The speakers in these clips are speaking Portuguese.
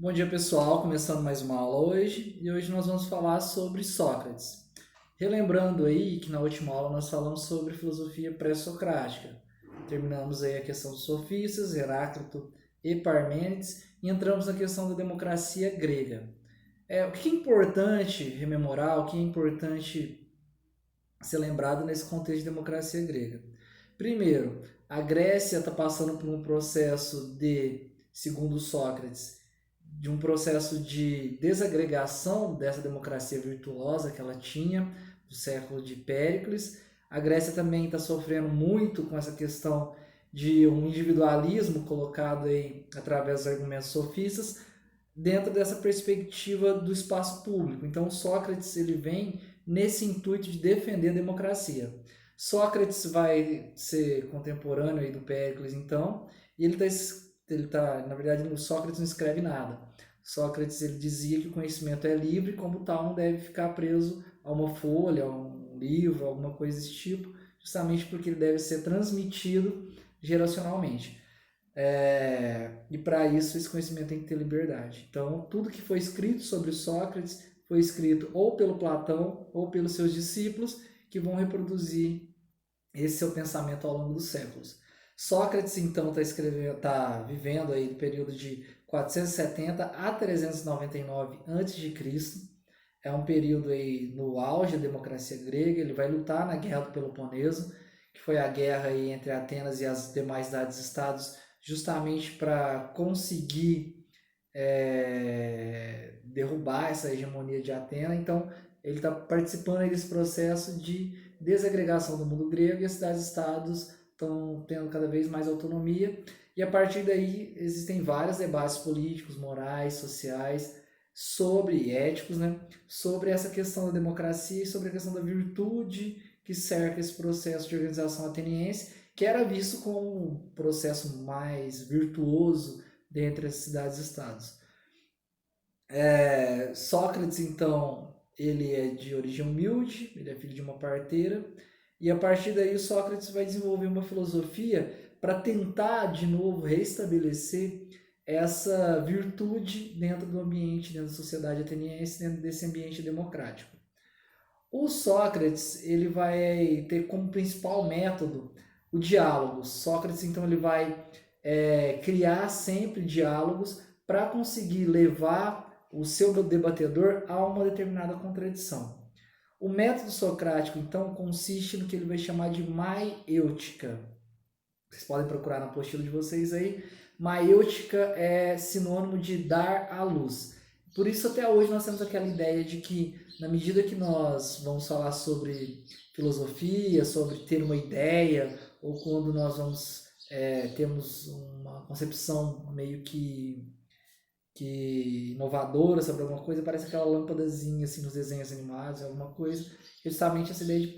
Bom dia, pessoal. Começando mais uma aula hoje e hoje nós vamos falar sobre Sócrates. Relembrando aí que na última aula nós falamos sobre filosofia pré-socrática. Terminamos aí a questão dos sofistas, Heráclito e Parmênides e entramos na questão da democracia grega. O que é importante rememorar, o que é importante ser lembrado nesse contexto de democracia grega? Primeiro, a Grécia está passando por um processo segundo Sócrates, de um processo de desagregação dessa democracia virtuosa que ela tinha do século de Péricles. A Grécia também está sofrendo muito com essa questão de um individualismo colocado aí através dos argumentos sofistas dentro dessa perspectiva do espaço público. Então Sócrates ele vem nesse intuito de defender a democracia. Sócrates vai ser contemporâneo aí do Péricles, então, e na verdade, o Sócrates não escreve nada. Sócrates ele dizia que o conhecimento é livre, como tal, não deve ficar preso a uma folha, a um livro, alguma coisa desse tipo, justamente porque ele deve ser transmitido geracionalmente. E para isso, esse conhecimento tem que ter liberdade. Então, tudo que foi escrito sobre Sócrates foi escrito ou pelo Platão ou pelos seus discípulos, que vão reproduzir esse seu pensamento ao longo dos séculos. Sócrates, então, está vivendo aí do período de 470 a 399 a.C. É um período aí no auge da democracia grega. Ele vai lutar na Guerra do Peloponeso, que foi a guerra aí entre Atenas e as demais cidades-estados, justamente para conseguir derrubar essa hegemonia de Atenas. Então, ele está participando aí desse processo de desagregação do mundo grego e as cidades-estados estão tendo cada vez mais autonomia. E a partir daí existem vários debates políticos, morais, sociais, éticos, né? Sobre essa questão da democracia e sobre a questão da virtude que cerca esse processo de organização ateniense, que era visto como um processo mais virtuoso dentre as cidades-estados. Sócrates, então, ele é de origem humilde, ele é filho de uma parteira, e a partir daí o Sócrates vai desenvolver uma filosofia para tentar, de novo, restabelecer essa virtude dentro do ambiente, dentro da sociedade ateniense, dentro desse ambiente democrático. O Sócrates ele vai ter como principal método o diálogo. Sócrates, então, ele vai criar sempre diálogos para conseguir levar o seu debatedor a uma determinada contradição. O método socrático, então, consiste no que ele vai chamar de maiêutica. Vocês podem procurar na apostila de vocês aí. Maiêutica é sinônimo de dar à luz. Por isso, até hoje, nós temos aquela ideia de que, na medida que nós vamos falar sobre filosofia, sobre ter uma ideia, ou quando nós temos uma concepção meio que inovadora sobre alguma coisa, parece aquela lâmpadazinha assim nos desenhos animados, alguma coisa, justamente essa ideia de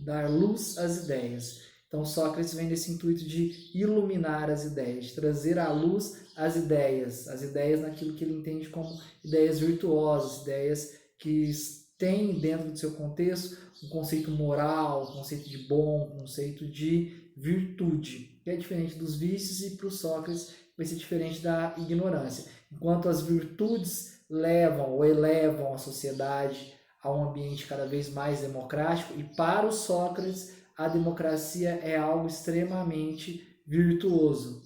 dar luz às ideias. Então Sócrates vem nesse intuito de iluminar as ideias, de trazer à luz as ideias naquilo que ele entende como ideias virtuosas, ideias que têm dentro do seu contexto um conceito moral, um conceito de bom, um conceito de virtude, que é diferente dos vícios e para o Sócrates vai ser diferente da ignorância. Enquanto as virtudes levam ou elevam a sociedade a um ambiente cada vez mais democrático, e para o Sócrates a democracia é algo extremamente virtuoso.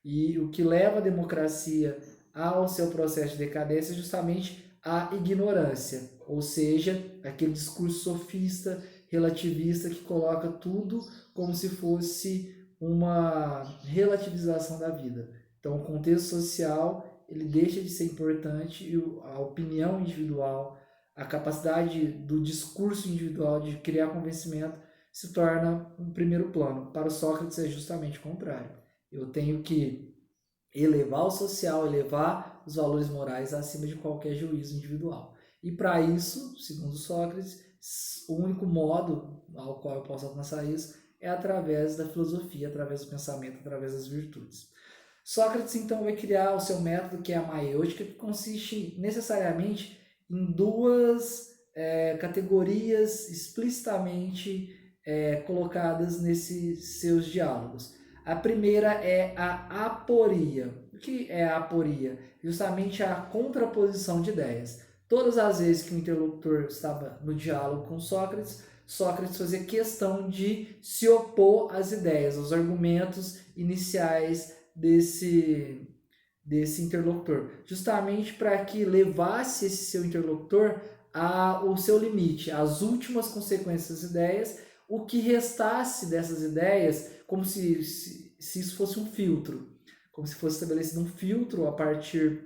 E o que leva a democracia ao seu processo de decadência é justamente a ignorância, ou seja, aquele discurso sofista, relativista que coloca tudo como se fosse uma relativização da vida. Então, o contexto social ele deixa de ser importante e a opinião individual, a capacidade do discurso individual de criar convencimento se torna um primeiro plano. Para o Sócrates é justamente o contrário. Eu tenho que elevar o social, elevar os valores morais acima de qualquer juízo individual. E para isso, segundo Sócrates, o único modo ao qual eu posso alcançar isso é através da filosofia, através do pensamento, através das virtudes. Sócrates, então, vai criar o seu método, que é a maiêutica, que consiste necessariamente em duas categorias explicitamente colocadas nesses seus diálogos. A primeira é a aporia. O que é a aporia? Justamente a contraposição de ideias. Todas as vezes que o interlocutor estava no diálogo com Sócrates, Sócrates fazia questão de se opor às ideias, aos argumentos iniciais desse interlocutor, justamente para que levasse esse seu interlocutor ao seu limite, às últimas consequências das ideias, o que restasse dessas ideias, como se isso fosse um filtro, como se fosse estabelecido um filtro a partir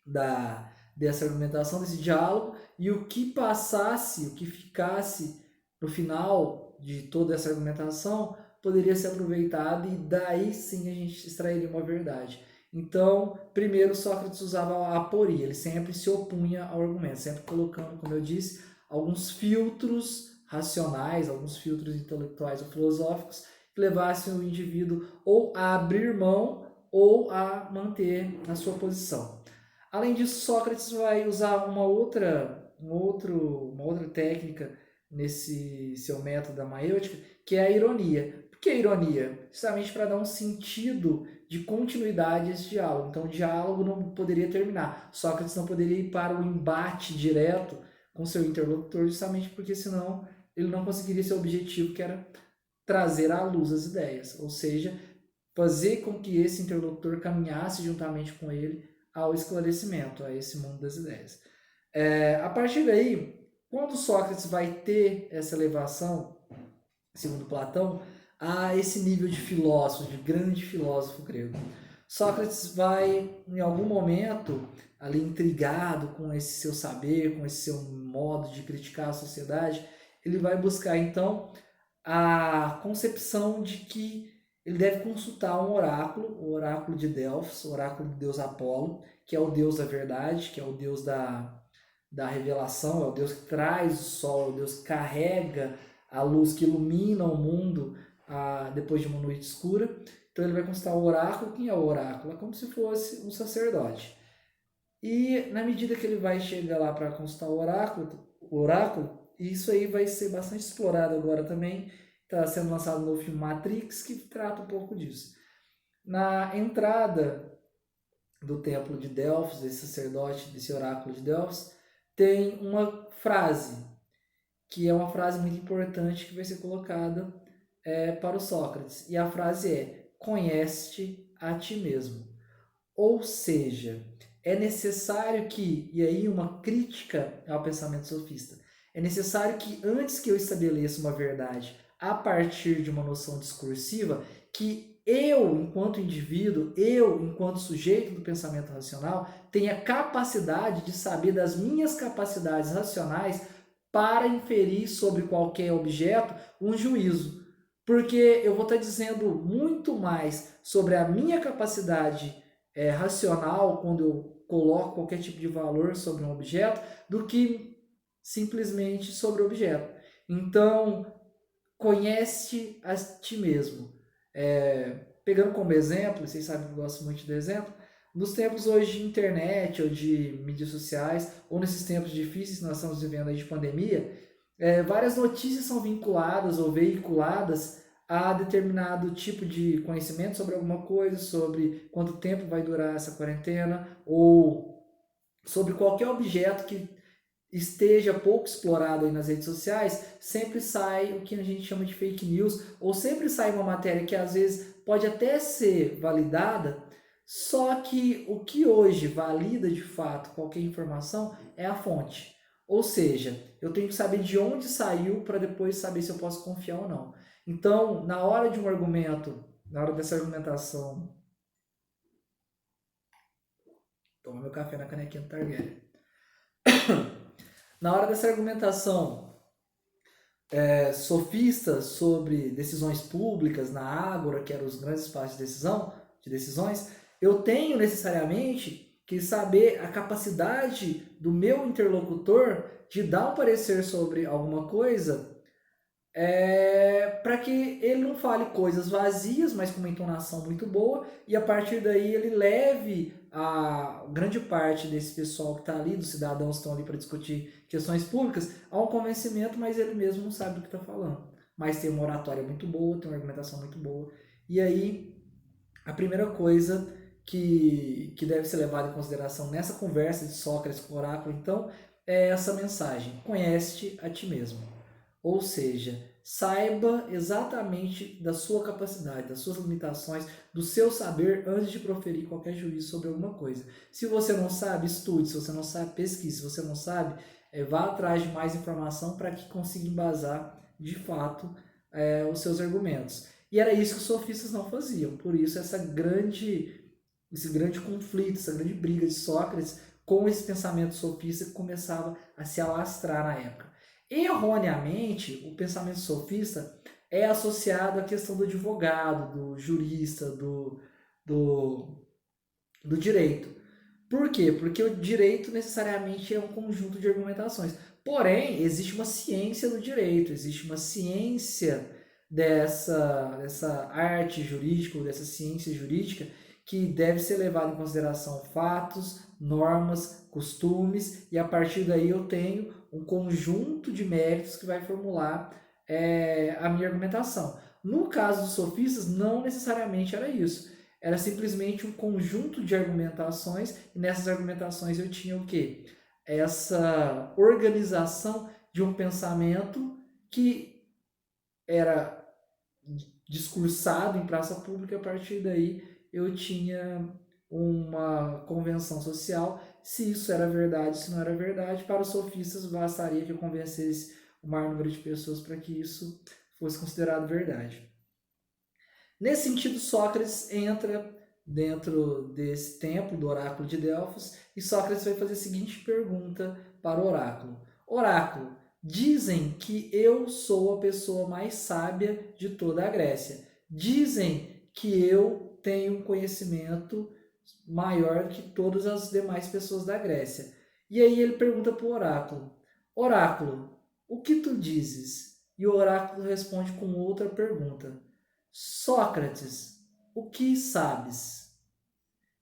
dessa argumentação, desse diálogo, e o que passasse, o que ficasse no final de toda essa argumentação, poderia ser aproveitado e daí sim a gente extrairia uma verdade. Então, primeiro Sócrates usava a aporia, ele sempre se opunha ao argumento, sempre colocando, como eu disse, alguns filtros racionais, alguns filtros intelectuais ou filosóficos que levassem o indivíduo ou a abrir mão ou a manter a sua posição. Além disso, Sócrates vai usar uma outra técnica nesse seu método da maêutica, que é a ironia. Por que a ironia? Justamente para dar um sentido de continuidade a esse diálogo. Então, o diálogo não poderia terminar. Sócrates não poderia ir para o embate direto com seu interlocutor, justamente porque senão ele não conseguiria seu objetivo, que era trazer à luz as ideias, ou seja, fazer com que esse interlocutor caminhasse juntamente com ele ao esclarecimento, a esse mundo das ideias. A partir daí, quando Sócrates vai ter essa elevação, segundo Platão, a esse nível de filósofo, de grande filósofo grego, Sócrates vai, em algum momento, ali intrigado com esse seu saber, com esse seu modo de criticar a sociedade, ele vai buscar, então, a concepção de que ele deve consultar um oráculo, o oráculo de Delfos, o oráculo do deus Apolo, que é o deus da verdade, que é o deus da revelação, é o Deus que traz o sol, é o Deus que carrega a luz que ilumina o mundo depois de uma noite escura. Então ele vai consultar o oráculo. Quem é o oráculo? É como se fosse um sacerdote. E na medida que ele vai chegar lá para consultar o oráculo, isso aí vai ser bastante explorado agora também. Está sendo lançado um novo filme Matrix, que trata um pouco disso. Na entrada do templo de Delfos, desse sacerdote, desse oráculo de Delfos, tem uma frase, que é uma frase muito importante que vai ser colocada para o Sócrates. E a frase é: conhece-te a ti mesmo. Ou seja, é necessário que, e aí uma crítica ao pensamento sofista, é necessário que antes que eu estabeleça uma verdade a partir de uma noção discursiva, que eu, enquanto indivíduo, eu, enquanto sujeito do pensamento racional, tenha capacidade de saber das minhas capacidades racionais para inferir sobre qualquer objeto um juízo. Porque eu vou estar dizendo muito mais sobre a minha capacidade racional quando eu coloco qualquer tipo de valor sobre um objeto do que simplesmente sobre o objeto. Então, conhece a ti mesmo. Pegando como exemplo, vocês sabem que eu gosto muito de exemplo, nos tempos hoje de internet ou de mídias sociais, ou nesses tempos difíceis que nós estamos vivendo aí de pandemia, várias notícias são vinculadas ou veiculadas a determinado tipo de conhecimento sobre alguma coisa, sobre quanto tempo vai durar essa quarentena, ou sobre qualquer objeto que esteja pouco explorado aí nas redes sociais, sempre sai o que a gente chama de fake news, ou sempre sai uma matéria que às vezes pode até ser validada, só que o que hoje valida de fato qualquer informação é a fonte. Ou seja, eu tenho que saber de onde saiu para depois saber se eu posso confiar ou não. Então, na hora de um argumento, na hora dessa argumentação, toma meu café na canequinha do Targaryen. Na hora dessa argumentação sofista sobre decisões públicas na Ágora, que eram os grandes espaços de decisões, eu tenho necessariamente que saber a capacidade do meu interlocutor de dar um parecer sobre alguma coisa para que ele não fale coisas vazias, mas com uma entonação muito boa, e a partir daí ele leve a grande parte desse pessoal que está ali, dos cidadãos que estão ali para discutir questões públicas, a um convencimento, mas ele mesmo não sabe do que está falando. Mas tem uma oratória muito boa, tem uma argumentação muito boa. E aí, a primeira coisa que deve ser levado em consideração nessa conversa de Sócrates com o oráculo, então, é essa mensagem: conhece-te a ti mesmo. Ou seja, saiba exatamente da sua capacidade, das suas limitações, do seu saber antes de proferir qualquer juízo sobre alguma coisa. Se você não sabe, estude. Se você não sabe, pesquise. Se você não sabe, vá atrás de mais informação para que consiga embasar de fato os seus argumentos. E era isso que os sofistas não faziam. Por isso esse grande conflito, essa grande briga de Sócrates com esse pensamento sofista que começava a se alastrar na época. Erroneamente, o pensamento sofista é associado à questão do advogado, do jurista, do direito. Por quê? Porque o direito necessariamente é um conjunto de argumentações. Porém, existe uma ciência do direito, existe uma ciência dessa arte jurídica, ou dessa ciência jurídica, que deve ser levado em consideração fatos, normas, costumes, e a partir daí eu tenho um conjunto de méritos que vai formular a minha argumentação. No caso dos sofistas, não necessariamente era isso. Era simplesmente um conjunto de argumentações, e nessas argumentações eu tinha o quê? Essa organização de um pensamento que era discursado em praça pública. A partir daí eu tinha uma convenção social, se isso era verdade, se não era verdade. Para os sofistas bastaria que eu convencesse o maior número de pessoas para que isso fosse considerado verdade. Nesse sentido, Sócrates entra dentro desse templo do oráculo de Delfos, e Sócrates vai fazer a seguinte pergunta para o oráculo: oráculo, dizem que eu sou a pessoa mais sábia de toda a Grécia. Dizem que eu tenho um conhecimento maior que todas as demais pessoas da Grécia. E aí ele pergunta para o oráculo: oráculo, o que tu dizes? E o oráculo responde com outra pergunta: Sócrates, o que sabes?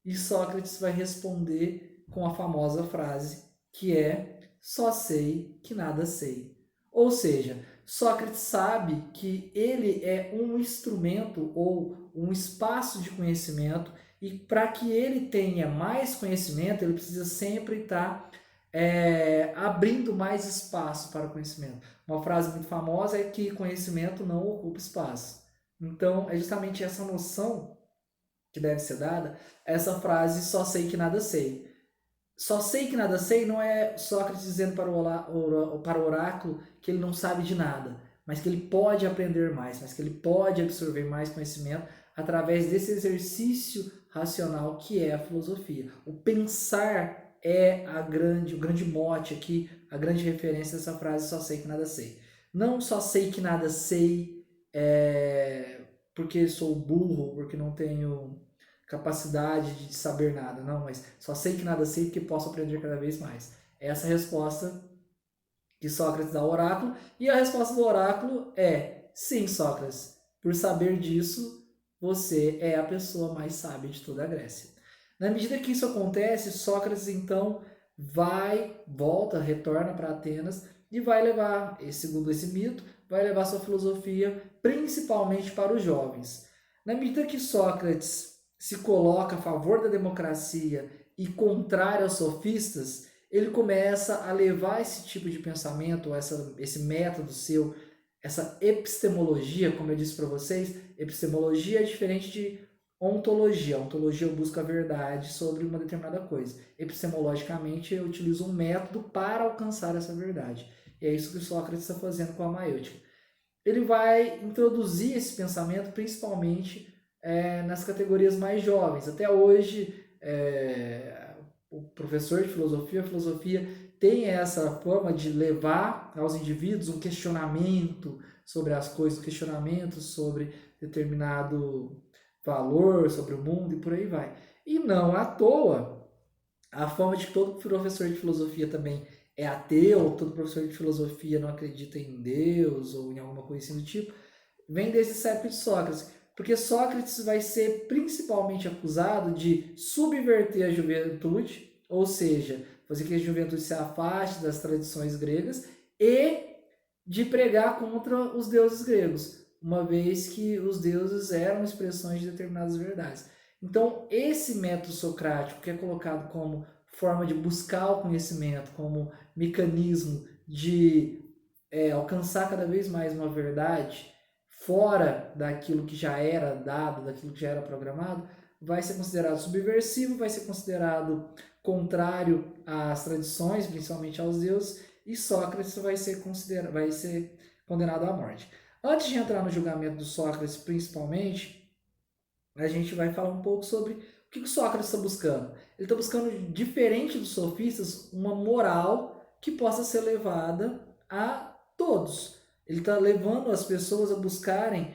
E Sócrates vai responder com a famosa frase que é: só sei que nada sei. Ou seja, Sócrates sabe que ele é um instrumento ou um espaço de conhecimento, e para que ele tenha mais conhecimento, ele precisa sempre estar abrindo mais espaço para o conhecimento. Uma frase muito famosa é que conhecimento não ocupa espaço. Então, é justamente essa noção que deve ser dada, essa frase: só sei que nada sei. Só sei que nada sei não é Sócrates dizendo para o oráculo que ele não sabe de nada, mas que ele pode aprender mais, mas que ele pode absorver mais conhecimento através desse exercício racional que é a filosofia. O pensar é o grande mote aqui, a grande referência dessa frase: só sei que nada sei. Não só sei que nada sei porque sou burro, porque não tenho capacidade de saber nada, não, mas só sei que nada sei porque posso aprender cada vez mais. Essa é a resposta que Sócrates dá ao oráculo, e a resposta do oráculo é: sim, Sócrates, por saber disso, você é a pessoa mais sábia de toda a Grécia. Na medida que isso acontece, Sócrates então retorna para Atenas e vai levar, segundo esse mito, vai levar sua filosofia principalmente para os jovens. Na medida que Sócrates se coloca a favor da democracia e contrário aos sofistas, ele começa a levar esse tipo de pensamento, esse método seu, essa epistemologia, como eu disse para vocês. Epistemologia é diferente de ontologia. Ontologia eu busco a verdade sobre uma determinada coisa. Epistemologicamente eu utilizo um método para alcançar essa verdade. E é isso que Sócrates está fazendo com a maiêutica. Ele vai introduzir esse pensamento principalmente nas categorias mais jovens. Até hoje, o professor de filosofia, a filosofia tem essa forma de levar aos indivíduos um questionamento sobre as coisas, um questionamento sobre determinado valor, sobre o mundo e por aí vai. E não à toa, a forma de que todo professor de filosofia também é ateu, todo professor de filosofia não acredita em Deus ou em alguma coisa assim do tipo, vem desse século de Sócrates. Porque Sócrates vai ser principalmente acusado de subverter a juventude, ou seja, fazer que a juventude se afaste das tradições gregas, e de pregar contra os deuses gregos, uma vez que os deuses eram expressões de determinadas verdades. Então, esse método socrático, que é colocado como forma de buscar o conhecimento, como mecanismo de alcançar cada vez mais uma verdade fora daquilo que já era dado, daquilo que já era programado, vai ser considerado subversivo, vai ser considerado contrário às tradições, principalmente aos deuses, e Sócrates vai ser condenado à morte. Antes de entrar no julgamento do Sócrates, principalmente, a gente vai falar um pouco sobre o que o Sócrates está buscando. Ele está buscando, diferente dos sofistas, uma moral que possa ser levada a todos. Ele está levando as pessoas a buscarem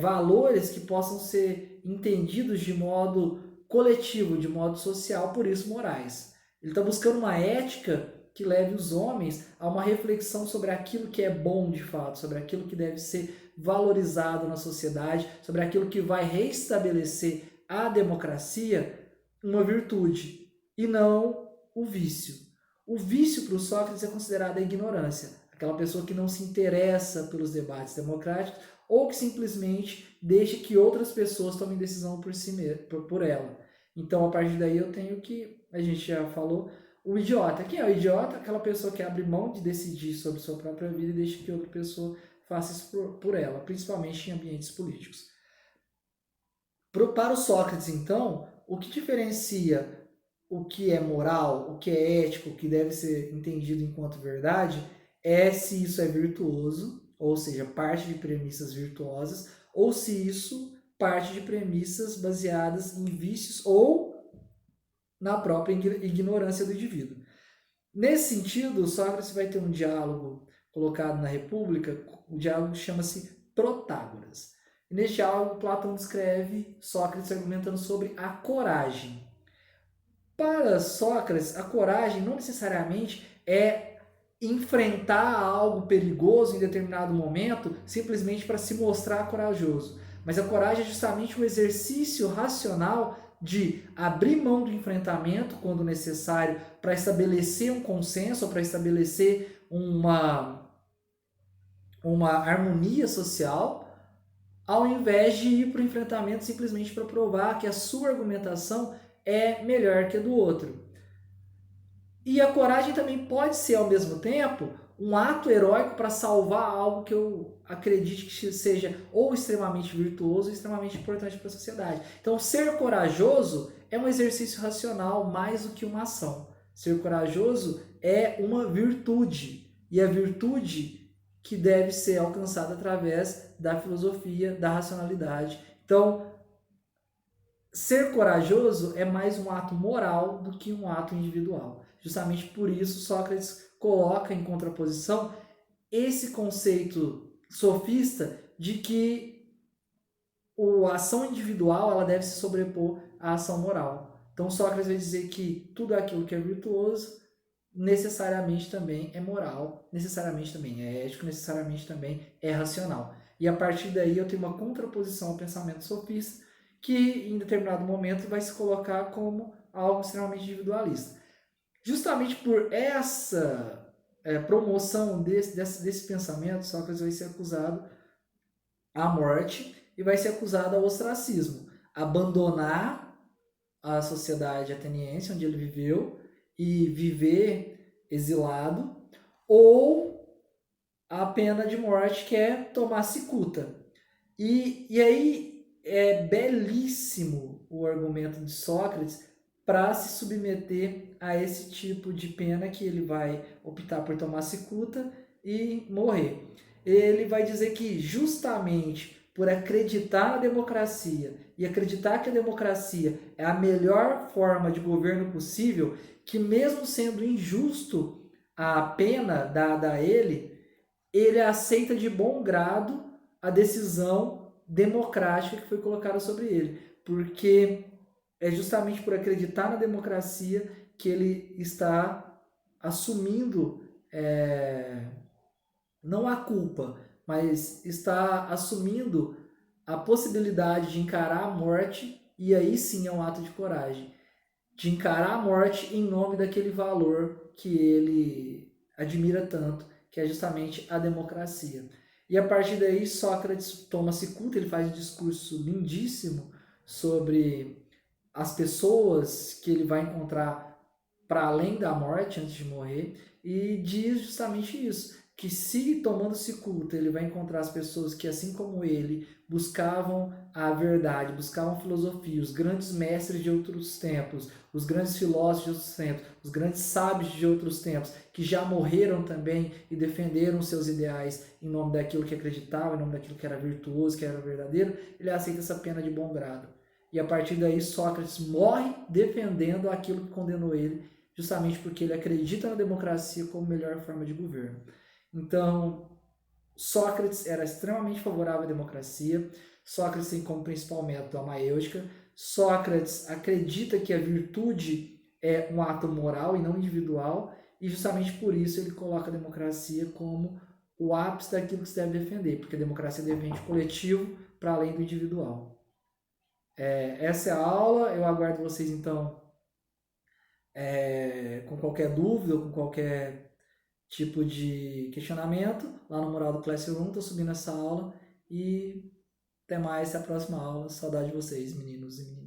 valores que possam ser entendidos de modo coletivo, de modo social, por isso morais. Ele está buscando uma ética que leve os homens a uma reflexão sobre aquilo que é bom de fato, sobre aquilo que deve ser valorizado na sociedade, sobre aquilo que vai restabelecer a democracia, uma virtude, e não o vício. O vício para o Sócrates é considerado a ignorância, aquela pessoa que não se interessa pelos debates democráticos ou que simplesmente deixa que outras pessoas tomem decisão por ela. Então, a partir daí, eu tenho que, a gente já falou, o idiota. Quem é o idiota? Aquela pessoa que abre mão de decidir sobre sua própria vida e deixa que outra pessoa faça isso por ela, principalmente em ambientes políticos. Para o Sócrates, então, o que diferencia o que é moral, o que é ético, o que deve ser entendido enquanto verdade, é se isso é virtuoso, ou seja, parte de premissas virtuosas, ou se isso parte de premissas baseadas em vícios ou na própria ignorância do indivíduo. Nesse sentido, Sócrates vai ter um diálogo colocado na República, o diálogo chama-se Protágoras. E nesse diálogo, Platão descreve Sócrates argumentando sobre a coragem. Para Sócrates, a coragem não necessariamente é enfrentar algo perigoso em determinado momento simplesmente para se mostrar corajoso. Mas a coragem é justamente um exercício racional de abrir mão do enfrentamento quando necessário para estabelecer um consenso, para estabelecer uma harmonia social, ao invés de ir para o enfrentamento simplesmente para provar que a sua argumentação é melhor que a do outro. E a coragem também pode ser, ao mesmo tempo, um ato heróico para salvar algo que eu acredite que seja ou extremamente virtuoso ou extremamente importante para a sociedade. Então, ser corajoso é um exercício racional mais do que uma ação. Ser corajoso é uma virtude. E a virtude que deve ser alcançada através da filosofia, da racionalidade. Então, ser corajoso é mais um ato moral do que um ato individual. Justamente por isso, Sócrates coloca em contraposição esse conceito sofista de que a ação individual ela deve se sobrepor à ação moral. Então, Sócrates vai dizer que tudo aquilo que é virtuoso necessariamente também é moral, necessariamente também é ético, necessariamente também é racional. E a partir daí eu tenho uma contraposição ao pensamento sofista que em determinado momento vai se colocar como algo extremamente individualista. Justamente por essa promoção desse pensamento, Sócrates vai ser acusado à morte e vai ser acusado ao ostracismo, abandonar a sociedade ateniense onde ele viveu e viver exilado, ou a pena de morte, que é tomar cicuta. E aí é belíssimo o argumento de Sócrates para se submeter a esse tipo de pena que ele vai optar por tomar cicuta e morrer. Ele vai dizer que justamente por acreditar na democracia e acreditar que a democracia é a melhor forma de governo possível, que mesmo sendo injusto a pena dada a ele aceita de bom grado a decisão democrática que foi colocada sobre ele, porque é justamente por acreditar na democracia que ele está assumindo, não a culpa, mas está assumindo a possibilidade de encarar a morte, e aí sim é um ato de coragem, de encarar a morte em nome daquele valor que ele admira tanto, que é justamente a democracia. E a partir daí Sócrates toma cicuta, ele faz um discurso lindíssimo sobre as pessoas que ele vai encontrar para além da morte, antes de morrer, e diz justamente isso, que se tomando-se culto ele vai encontrar as pessoas que, assim como ele, buscavam a verdade, buscavam filosofia, os grandes mestres de outros tempos, os grandes filósofos de outros tempos, os grandes sábios de outros tempos, que já morreram também e defenderam seus ideais em nome daquilo que acreditava, em nome daquilo que era virtuoso, que era verdadeiro, ele aceita essa pena de bom grado. E a partir daí Sócrates morre defendendo aquilo que condenou ele, justamente porque ele acredita na democracia como melhor forma de governo. Então, Sócrates era extremamente favorável à democracia. Sócrates tem como principal método a maêutica. Sócrates acredita que a virtude é um ato moral e não individual, e justamente por isso ele coloca a democracia como o ápice daquilo que se deve defender, porque a democracia defende o coletivo para além do individual. Essa é a aula, eu aguardo vocês então com qualquer dúvida ou com qualquer tipo de questionamento lá no mural do Classroom, estou subindo essa aula e até mais, até a próxima aula. Saudade de vocês, meninos e meninas.